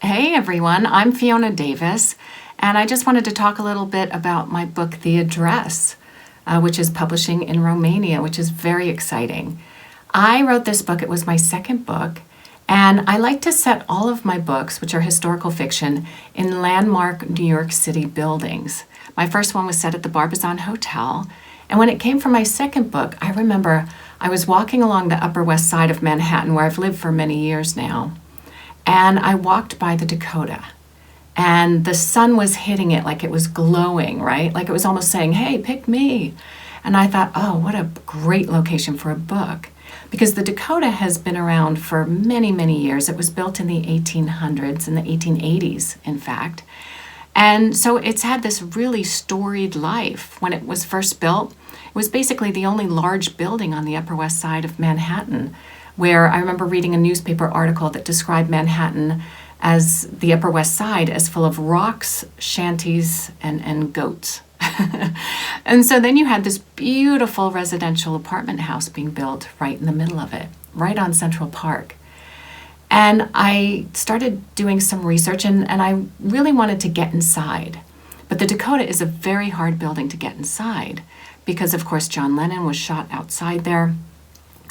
Hey everyone, I'm Fiona Davis, and I just wanted to talk a little bit about my book, The Address, which is publishing in Romania, which is very exciting. I wrote this book, it was my second book, and I like to set all of my books, which are historical fiction, in landmark New York City buildings. My first one was set at the Barbizon Hotel, and when it came for my second book, I remember I was walking along the Upper West Side of Manhattan, where I've lived for many years now, and I walked by the Dakota, and the sun was hitting it like it was glowing, right? Like it was almost saying, hey, pick me. And I thought, oh, what a great location for a book. Because the Dakota has been around for many, many years. It was built in the 1800s, in the 1880s, in fact. And so it's had this really storied life. When it was first built, it was basically the only large building on the Upper West Side of Manhattan, where I remember reading a newspaper article that described Manhattan as the Upper West Side as full of rocks, shanties, and goats. And so then you had this beautiful residential apartment house being built right in the middle of it, right on Central Park. And I started doing some research, and I really wanted to get inside. But the Dakota is a very hard building to get inside because, of course, John Lennon was shot outside there.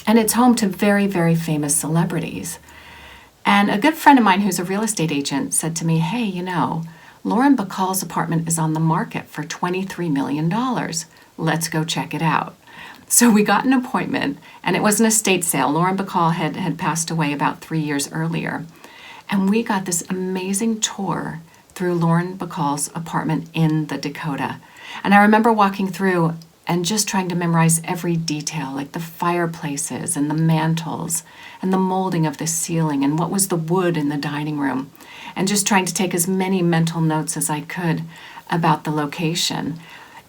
And it's home to very, very famous celebrities. And a good friend of mine who's a real estate agent said to me, hey, Lauren Bacall's apartment is on the market for $23 million. Let's go check it out. So we got an appointment, and it was an estate sale. Lauren Bacall had passed away about 3 years earlier. And we got this amazing tour through Lauren Bacall's apartment in the Dakota. And I remember walking through and just trying to memorize every detail, like the fireplaces and the mantels and the molding of the ceiling and what was the wood in the dining room, and just trying to take as many mental notes as I could about the location.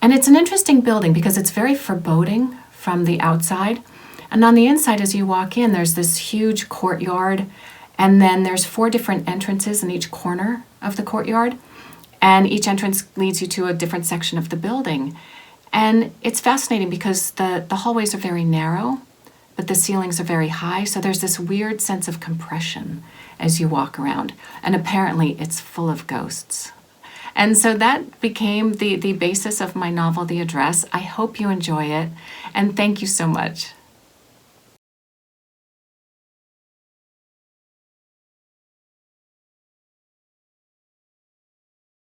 And it's an interesting building because it's very foreboding from the outside. And on the inside, as you walk in, there's this huge courtyard, and then there's 4 different entrances in each corner of the courtyard, and each entrance leads you to a different section of the building. And it's fascinating because the hallways are very narrow, but the ceilings are very high, so there's this weird sense of compression as you walk around. And apparently it's full of ghosts. And so that became the basis of my novel, The Address. I hope you enjoy it, and thank you so much.